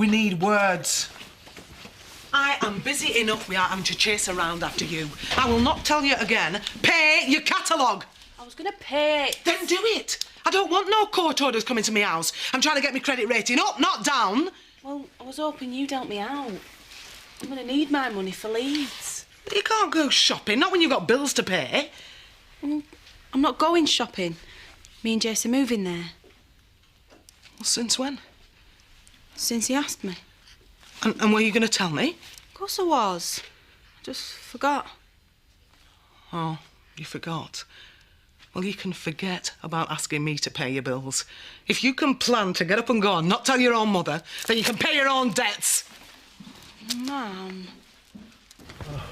we need words. I am busy enough without having to chase around after you. I will not tell you again. Pay your catalogue. I was going to pay. Then do it. I don't want no court orders coming to me house. I'm trying to get my credit rating up, not down. Well, I was hoping you'd help me out. I'm going to need my money for Leeds. You can't go shopping, not when you've got bills to pay. Well, I'm not going shopping. Me and Jace are moving there. Well, since when? Since he asked me. And were you going to tell me? Of course I was. I just forgot. Oh, you forgot. Well, you can forget about asking me to pay your bills. If you can plan to get up and go and not tell your own mother, then you can pay your own debts. Mum. Oh.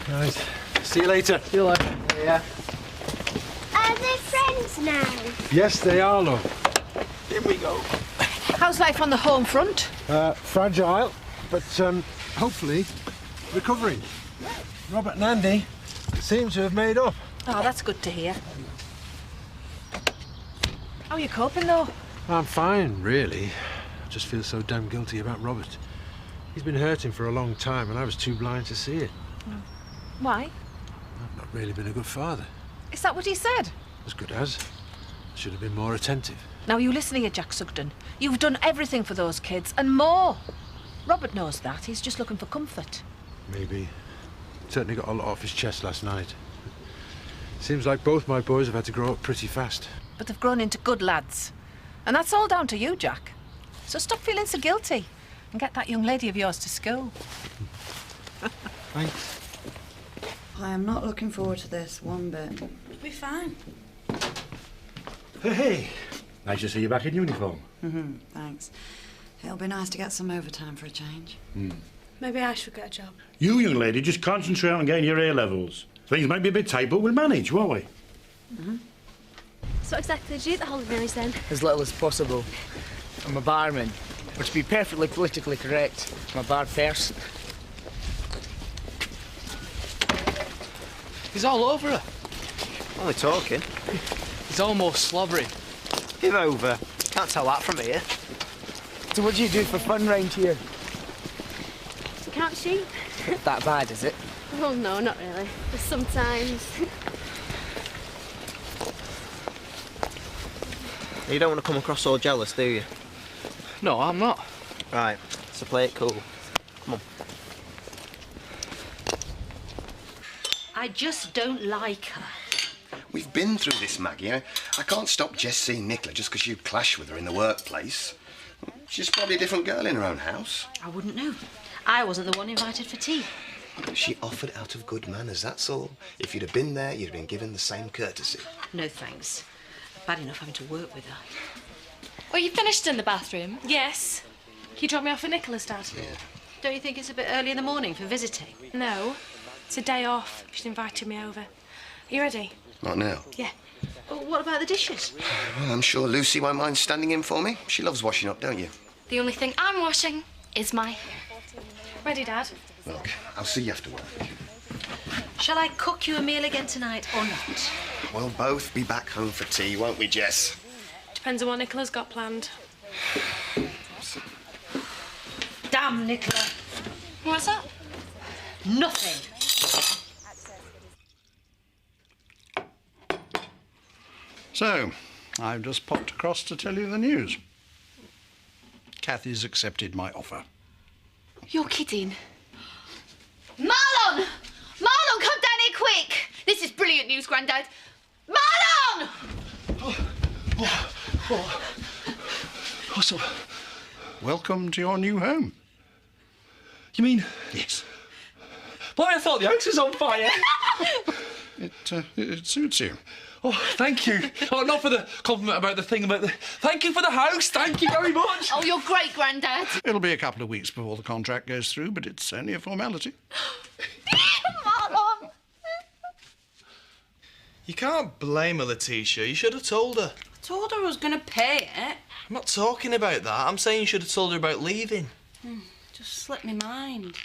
Right. See you later. See you later. Yeah. Are they friends now? Yes, they are, love. Here we go. How's life on the home front? Fragile, but hopefully recovering. Robert and Andy seem to have made up. Oh, that's good to hear. How are you coping, though? I'm fine, really. I just feel so damn guilty about Robert. He's been hurting for a long time, and I was too blind to see it. Why? I've not really been a good father. Is that what he said? As good as. I should have been more attentive. Now, you listen here, Jack Sugden. You've done everything for those kids, and more. Robert knows that. He's just looking for comfort. Maybe. Certainly got a lot off his chest last night. Seems like both my boys have had to grow up pretty fast. But they've grown into good lads. And that's all down to you, Jack. So stop feeling so guilty and get that young lady of yours to school. Thanks. I am not looking forward to this one bit. We'll be fine. Hey, nice to see you back in uniform. Thanks. It'll be nice to get some overtime for a change. Maybe I should get a job. You, young lady, just concentrate on getting your A levels. Things might be a bit tight, but we'll manage, won't we? So what exactly did you do at the holidays then? As little as possible. I'm a barman, or to be perfectly politically correct, I'm a bar person. He's all over her. Only talking. He's almost slobbery. Give over. Can't tell that from here. So what do you do for fun round here? Count sheep? Not that bad, is it? Oh no, not really. Just sometimes. You don't want to come across all jealous, do you? No, I'm not. Right, so play it cool. Come on. I just don't like her. We've been through this, Maggie. I can't stop Jess seeing Nicola just because you clash with her in the workplace. She's probably a different girl in her own house. I wouldn't know. I wasn't the one invited for tea. She offered out of good manners, that's all. If you'd have been there, you'd have been given the same courtesy. No thanks. Bad enough having to work with her. Well, you finished in the bathroom? Yes. Can you drop me off at Nicola's, Dad? Yeah. Don't you think it's a bit early in the morning for visiting? No. It's a day off. She's invited me over. Are you ready? Not now. Yeah. Well, what about the dishes? Well, I'm sure Lucy won't mind standing in for me. She loves washing up, don't you? The only thing I'm washing is my hair. Ready, Dad? Look, I'll see you after work. Shall I cook you a meal again tonight or not? We'll both be back home for tea, won't we, Jess? Depends on what Nicola's got planned. Damn, Nicola. What's that? Nothing. So, I've just popped across to tell you the news. Kathy's accepted my offer. You're kidding. Marlon! Marlon, come down here quick! This is brilliant news, Grandad. Marlon! So, welcome to your new home. You mean? Yes. Boy, I thought the house was on fire. It suits you. Oh, thank you. Oh, not for the compliment about the thing about the... Thank you for the house. Thank you very much. Oh, you're great, Grandad. It'll be a couple of weeks before the contract goes through, but it's only a formality. Marlon! You can't blame her, Letitia. You should have told her. I told her I was going to pay it. I'm not talking about that. I'm saying you should have told her about leaving. Just slipped my mind.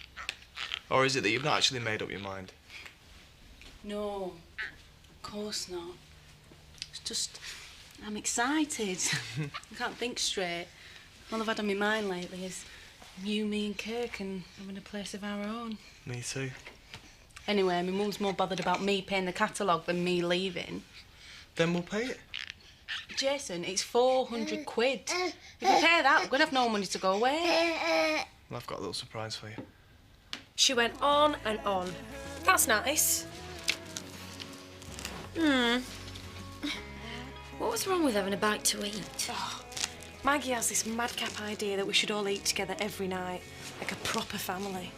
Or is it that you've not actually made up your mind? No, of course not. It's just, I'm excited. I can't think straight. All I've had on my mind lately is you, me and Kirk and having a place of our own. Me too. Anyway, my mum's more bothered about me paying the catalogue than me leaving. Then we'll pay it. Jason, it's 400 quid. If we pay that, we're going to have no money to go away. Well, I've got a little surprise for you. She went on and on. That's nice. What was wrong with having a bite to eat? Oh, Maggie has this madcap idea that we should all eat together every night, like a proper family.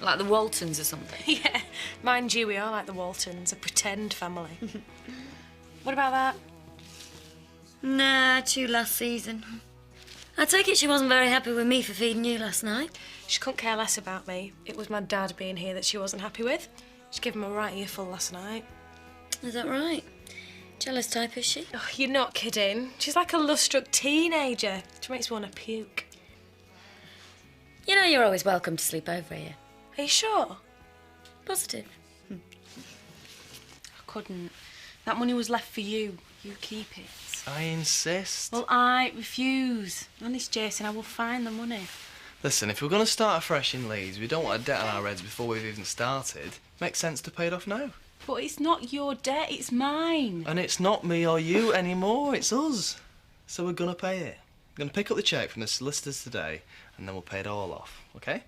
Like the Waltons or something? Yeah, mind you, we are like the Waltons, a pretend family. What about that? Nah, too last season. I take it she wasn't very happy with me for feeding you last night. She couldn't care less about me. It was my dad being here that she wasn't happy with. She gave him a right earful last night. Is that right? Jealous type, is she? Oh, you're not kidding. She's like a love-struck teenager. She makes me want to puke. You know you're always welcome to sleep over here. Are you sure? Positive. I couldn't. That money was left for you. You keep it. I insist. Well, I refuse. Honest, Jason, I will find the money. Listen, if we're going to start afresh in Leeds, we don't want a debt on our heads before we've even started. Makes sense to pay it off now. But it's not your debt, it's mine. And it's not me or you anymore, it's us. So we're going to pay it. We're going to pick up the cheque from the solicitors today, and then we'll pay it all off, OK?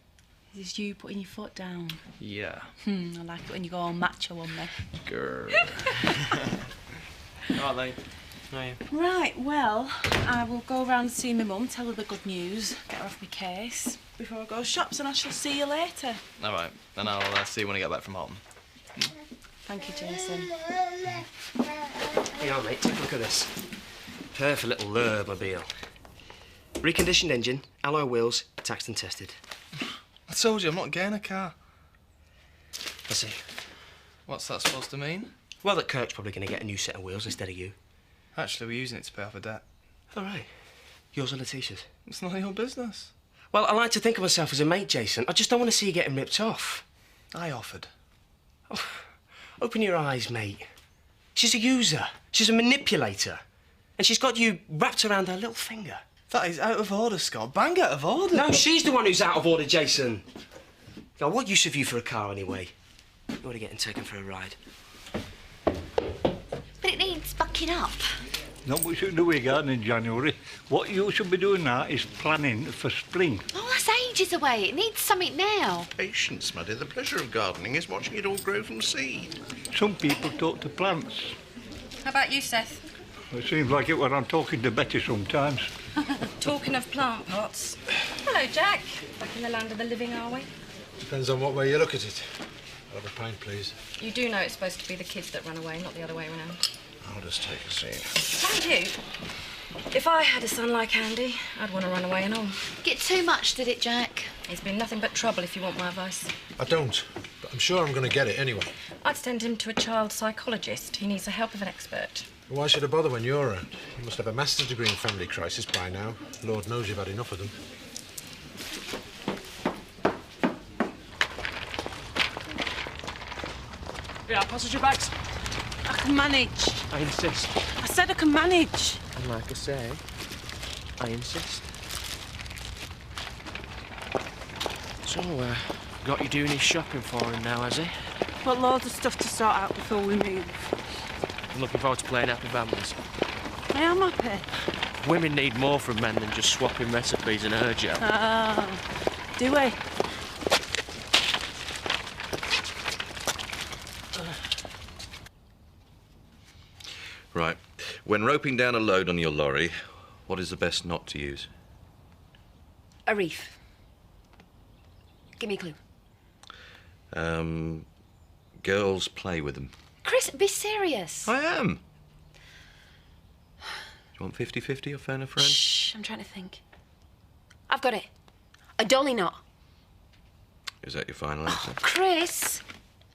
Is this you putting your foot down? Yeah. I like it when you go all macho on me. Girl. All right, then. Right, well, I will go round and see my mum, tell her the good news, get her off my case before I go shops, and I shall see you later. All right, then I'll see you when I get back from Holton. Thank you, Jason. Hang on, mate, take a look at this. Perfect little mobile. Reconditioned engine, alloy wheels, taxed and tested. I told you, I'm not getting a car. I see. What's that supposed to mean? Well, that Kirk's probably going to get a new set of wheels instead of you. Actually, we're using it to pay off a debt. All right. Yours or Letitia's? It's none of your business. Well, I like to think of myself as a mate, Jason. I just don't want to see you getting ripped off. I offered. Oh, open your eyes, mate. She's a user. She's a manipulator. And she's got you wrapped around her little finger. That is out of order, Scott. Bang out of order. No, she's the one who's out of order, Jason. Now, what use have you for a car, anyway? You ought to get taken for a ride. But it needs bucking up. Not much to do with gardening in January. What you should be doing now is planning for spring. Oh, that's ages away. It needs something now. Patience, Muddy. The pleasure of gardening is watching it all grow from seed. Some people talk to plants. How about you, Seth? It seems like it when I'm talking to Betty sometimes. Talking of plant pots. Hello, Jack. Back in the land of the living, are we? Depends on what way you look at it. I'll have a pint, please. You do know it's supposed to be the kids that run away, not the other way around. I'll just take a seat. Mind you, if I had a son like Andy, I'd want to run away and all. Get too much, did it, Jack? He's been nothing but trouble, if you want my advice. I don't, but I'm sure I'm going to get it anyway. I'd send him to a child psychologist. He needs the help of an expert. Why should I bother when you're around? You must have a master's degree in family crisis by now. Lord knows you've had enough of them. Yeah, passenger bags. I can manage. I insist. I said I can manage. And like I say, I insist. So, got you doing his shopping for him now, has he? Got loads of stuff to sort out before we move. I'm looking forward to playing happy families. I am happy. Women need more from men than just swapping recipes and urgent. Ah, do we? Right. When roping down a load on your lorry, what is the best knot to use? A reef. Give me a clue. Girls play with them. Chris, be serious. I am. Do you want 50-50 or phone a friend? Shh, I'm trying to think. I've got it. A dolly knot. Is that your final answer? Chris!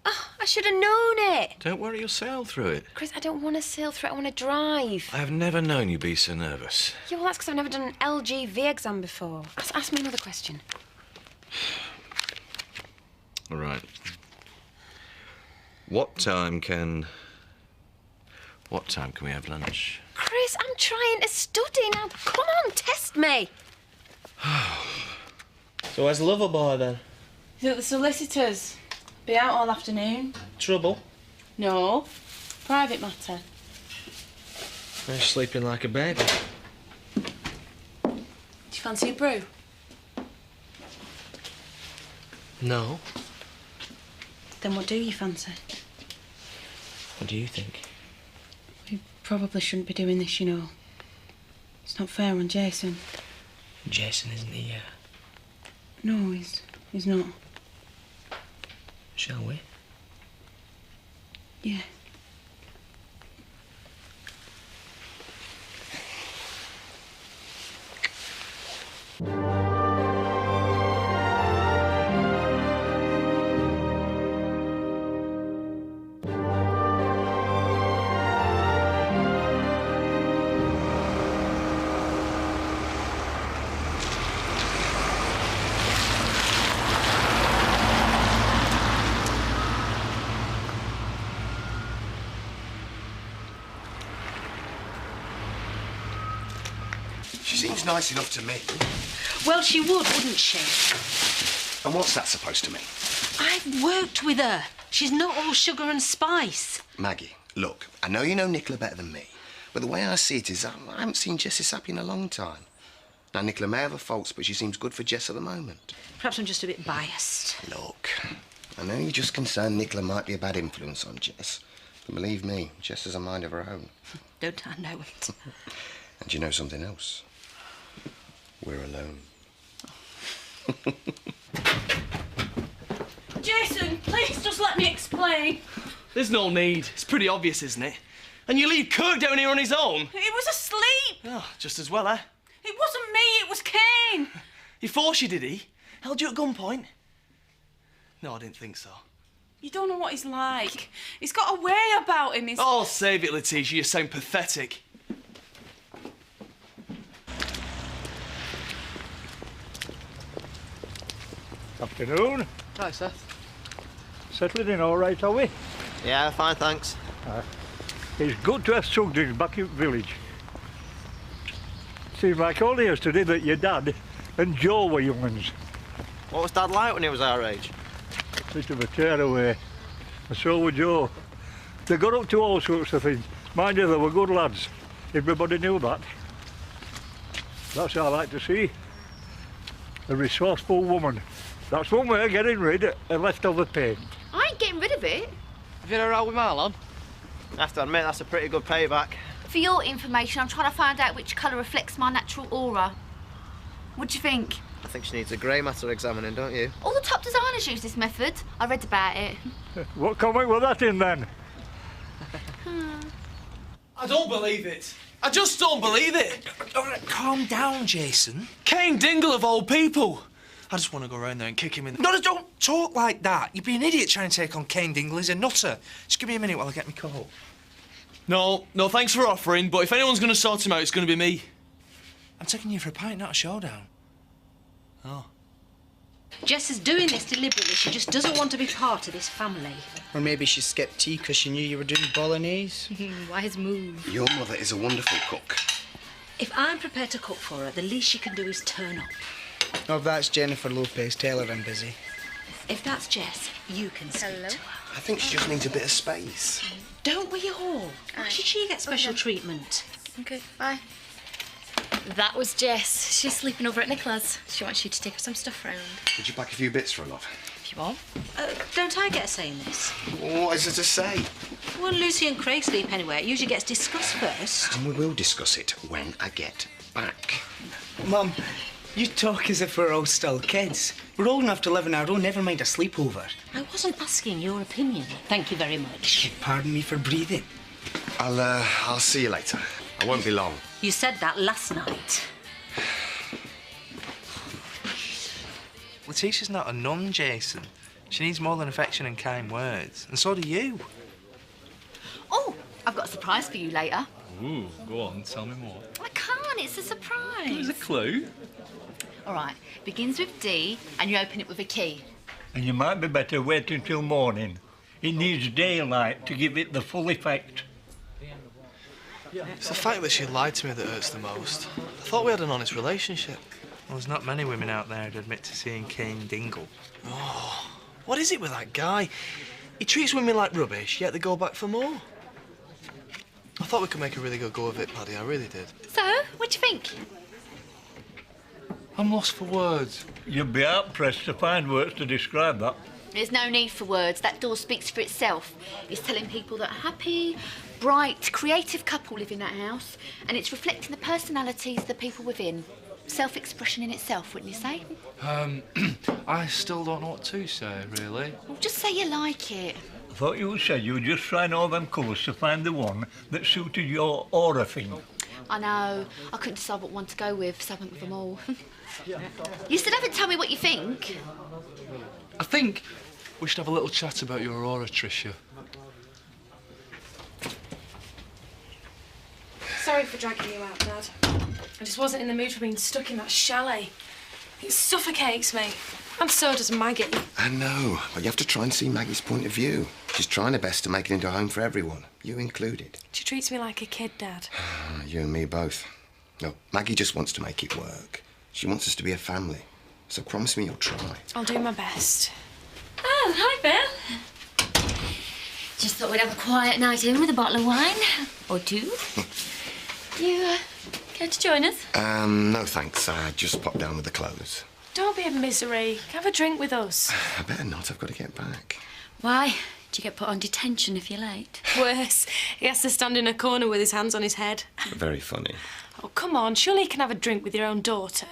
Oh, I should have known it. Don't worry, you'll sail through it. Chris, I don't want to sail through it. I want to drive. I have never known you be so nervous. Yeah, well, that's because I've never done an LGV exam before. Ask me another question. All right. What time can we have lunch? Chris, I'm trying to study now. Come on, test me. So where's the lover boy then? He's at the solicitors. Be out all afternoon. Trouble? No. Private matter. He's sleeping like a baby. Do you fancy a brew? No. Then what do you fancy? What do you think? We probably shouldn't be doing this, you know. It's not fair on Jason. Jason isn't here. No, he's not. Shall we? Yeah. She seems nice enough to me. Well, she would, wouldn't she? And what's that supposed to mean? I've worked with her. She's not all sugar and spice. Maggie, look, I know you know Nicola better than me, but the way I see it is I haven't seen Jess as happy in a long time. Now, Nicola may have her faults, but she seems good for Jess at the moment. Perhaps I'm just a bit biased. Look, I know you're just concerned Nicola might be a bad influence on Jess, but believe me, Jess has a mind of her own. Don't I know it? And you know something else? We're alone. Jason, please just let me explain. There's no need. It's pretty obvious, isn't it? And you leave Kirk down here on his own? He was asleep. Oh, just as well, eh? It wasn't me, it was Kane. He forced you, did he? Held you at gunpoint? No, I didn't think so. You don't know what he's like. He's got a way about him. Oh, save it, Letitia. You sound pathetic. Afternoon. Hi, Seth. Settling in all right, are we? Yeah, fine, thanks. It's good to have Sugdens back in village. Seems like only yesterday that your dad and Joe were young uns. What was Dad like when he was our age? Bit of a tearaway. And so were Joe. They got up to all sorts of things. Mind you, they were good lads. Everybody knew that. That's what I like to see. A resourceful woman. That's one way of getting rid of leftover paint. I ain't getting rid of it. Have you had a row with Marlon? I have to admit, that's a pretty good payback. For your information, I'm trying to find out which colour reflects my natural aura. What do you think? I think she needs a grey matter examining, don't you? All the top designers use this method. I read about it. What comic was that in then? I don't believe it. I just don't believe it. All right, calm down, Jason. Kane Dingle of all people. I just want to go around there and kick him in the... No, don't talk like that. You'd be an idiot trying to take on Kane Dingle. He's a nutter. Just give me a minute while I get my coat. No, thanks for offering, but if anyone's going to sort him out, it's going to be me. I'm taking you for a pint, not a showdown. Oh. Jess is doing this deliberately. She just doesn't want to be part of this family. Or maybe she skipped tea because she knew you were doing bolognese. Wise move. Your mother is a wonderful cook. If I'm prepared to cook for her, the least she can do is turn up. Oh, if that's Jennifer Lopez, tell her I'm busy. If that's Jess, you can speak to her. I think she just needs a bit of space. Don't we all? Why should she get special treatment? Okay, bye. That was Jess. She's sleeping over at Nicola's. She wants you to take her some stuff round. Would you pack a few bits for her, love? If you want. Don't I get a say in this? What is there to say? Well, Lucy and Craig sleep anyway. It usually gets discussed first. And we will discuss it when I get back. Mum, you talk as if we're all still kids. We're old enough to live on our own, never mind a sleepover. I wasn't asking your opinion. Thank you very much. Pardon me for breathing. I'll see you later. I won't be long. You said that last night. Letitia's not a nun, Jason. She needs more than affection and kind words. And so do you. Oh, I've got a surprise for you later. Ooh, go on, tell me more. I can't, it's a surprise. There's a clue. All right, begins with D and you open it with a key. And you might be better waiting till morning. It needs daylight to give it the full effect. It's the fact that she lied to me that hurts the most. I thought we had an honest relationship. Well, there's not many women out there who'd admit to seeing Kane Dingle. Oh, what is it with that guy? He treats women like rubbish, yet they go back for more. I thought we could make a really good go of it, Paddy. I really did. So, what do you think? I'm lost for words. You'd be hard-pressed to find words to describe that. There's no need for words. That door speaks for itself. It's telling people that a happy, bright, creative couple live in that house, and it's reflecting the personalities of the people within. Self-expression in itself, wouldn't you say? I still don't know what to say, really. Well, just say you like it. I thought you said you were just trying all them colours to find the one that suited your aura thing. I know. I couldn't decide what one to go with, so I went with them all. You still haven't told me what you think. I think we should have a little chat about your aura, Tricia. Sorry for dragging you out, Dad. I just wasn't in the mood for being stuck in that chalet. It suffocates me. And so does Maggie. I know, but you have to try and see Maggie's point of view. She's trying her best to make it into a home for everyone, you included. She treats me like a kid, Dad. You and me both. No, Maggie just wants to make it work. She wants us to be a family. So promise me you'll try. I'll do my best. Oh, hi, Bill. Just thought we'd have a quiet night in with a bottle of wine. Or two. You, care to join us? No thanks. I just popped down with the clothes. Don't be a misery. Have a drink with us. I better not. I've got to get back. Why? Do you get put on detention if you're late? Worse. He has to stand in a corner with his hands on his head. Very funny. Oh, come on. Surely you can have a drink with your own daughter.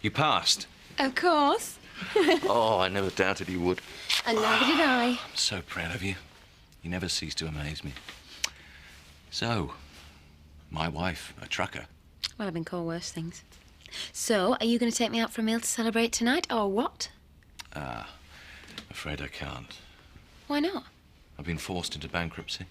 You passed. Of course. Oh, I never doubted you would. And neither did I. I'm so proud of you. You never cease to amaze me. So, my wife, a trucker. Well, I've been called worse things. So, are you going to take me out for a meal to celebrate tonight, or what? Afraid I can't. Why not? I've been forced into bankruptcy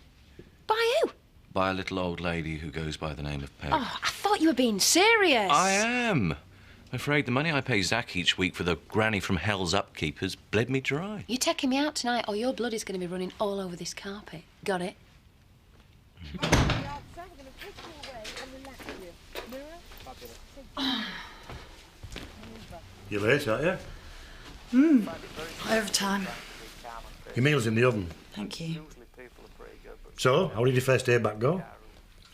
By who? by a little old lady who goes by the name of Peg. Oh, I thought you were being serious. I am. I'm afraid the money I pay Zach each week for the granny from hell's upkeep has bled me dry. You're taking me out tonight, or your blood is going to be running all over this carpet. Got it? You're late, aren't you? Overtime. Your meal's in the oven. Thank you. So, how did your first day back go?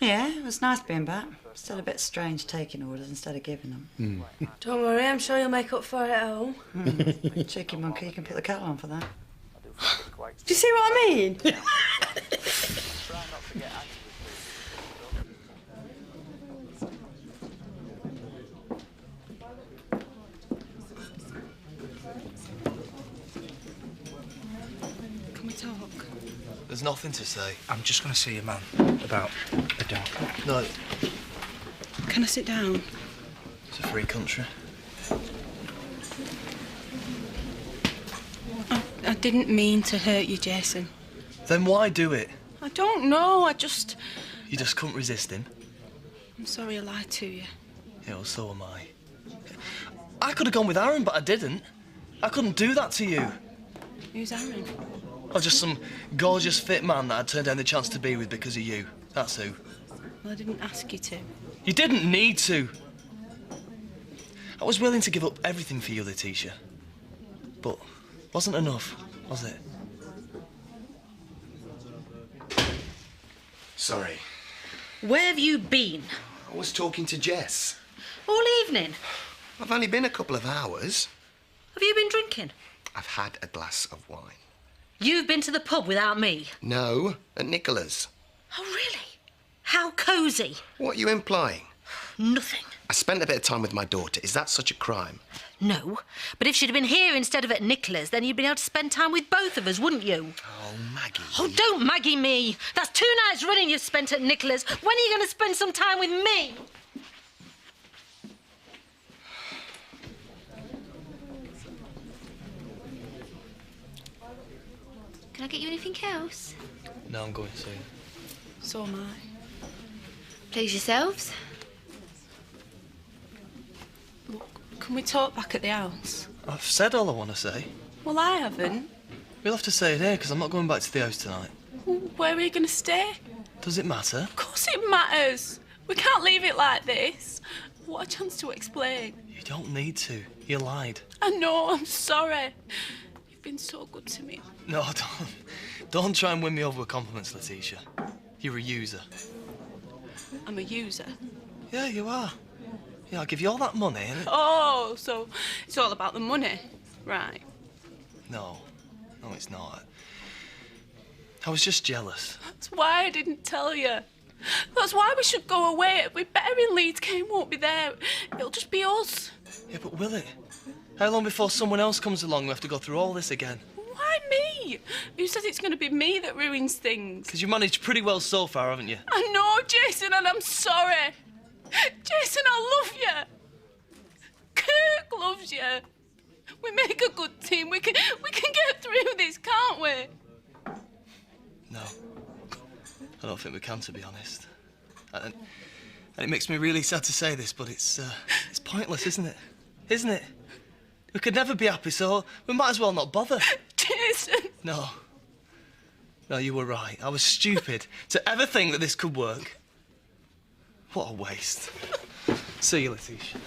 Yeah, it was nice being back. Still a bit strange taking orders instead of giving them. Don't worry, I'm sure you'll make up for it at home. Cheeky monkey, you can pick the kettle on for that. Do you see what I mean? Can we talk? There's nothing to say. I'm just going to see a man about a dog. No. Can I sit down? It's a free country. I didn't mean to hurt you, Jason. Then why do it? I don't know, You just couldn't resist him. I'm sorry I lied to you. Yeah, well, so am I. I could have gone with Aaron, but I didn't. I couldn't do that to you. Who's Aaron? I was just some gorgeous, fit man that I'd turned down the chance to be with because of you. That's who. Well, I didn't ask you to. You didn't need to. I was willing to give up everything for you, Letitia. But wasn't enough, was it? Sorry. Where have you been? I was talking to Jess. All evening? I've only been a couple of hours. Have you been drinking? I've had a glass of wine. You've been to the pub without me? No, at Nicola's. Oh, really? How cosy. What are you implying? Nothing. I spent a bit of time with my daughter. Is that such a crime? No, but if she'd have been here instead of at Nicola's, then you'd been able to spend time with both of us, wouldn't you? Oh, Maggie. Oh, don't Maggie me. That's 2 nights running you've spent at Nicola's. When are you going to spend some time with me? Can I get you anything else? No, I'm going soon. So am I. Please yourselves. Can we talk back at the house? I've said all I want to say. Well, I haven't. We'll have to say it here, because I'm not going back to the house tonight. Where are you going to stay? Does it matter? Of course it matters. We can't leave it like this. What a chance to explain. You don't need to. You lied. I know, I'm sorry. You've been so good to me. No, don't try and win me over with compliments, Letitia. You're a user. I'm a user. Yeah, you are. Yeah, I'll give you all that money and... Oh, so it's all about the money. Right. No, it's not. I was just jealous. That's why I didn't tell you. That's why we should go away. We're better in Leeds. Kane won't be there. It'll just be us. Yeah, but will it? How long before someone else comes along we have to go through all this again? Why me? Who says it's going to be me that ruins things? Because you've managed pretty well so far, haven't you? I know, Jason, and I'm sorry. Jason, I love you. Kirk loves you. We make a good team. We can get through this, can't we? No. I don't think we can, to be honest. And it makes me really sad to say this, but it's pointless, isn't it? Isn't it? We could never be happy, so we might as well not bother. Jason! No, you were right. I was stupid to ever think that this could work. What a waste. See you, Letitia.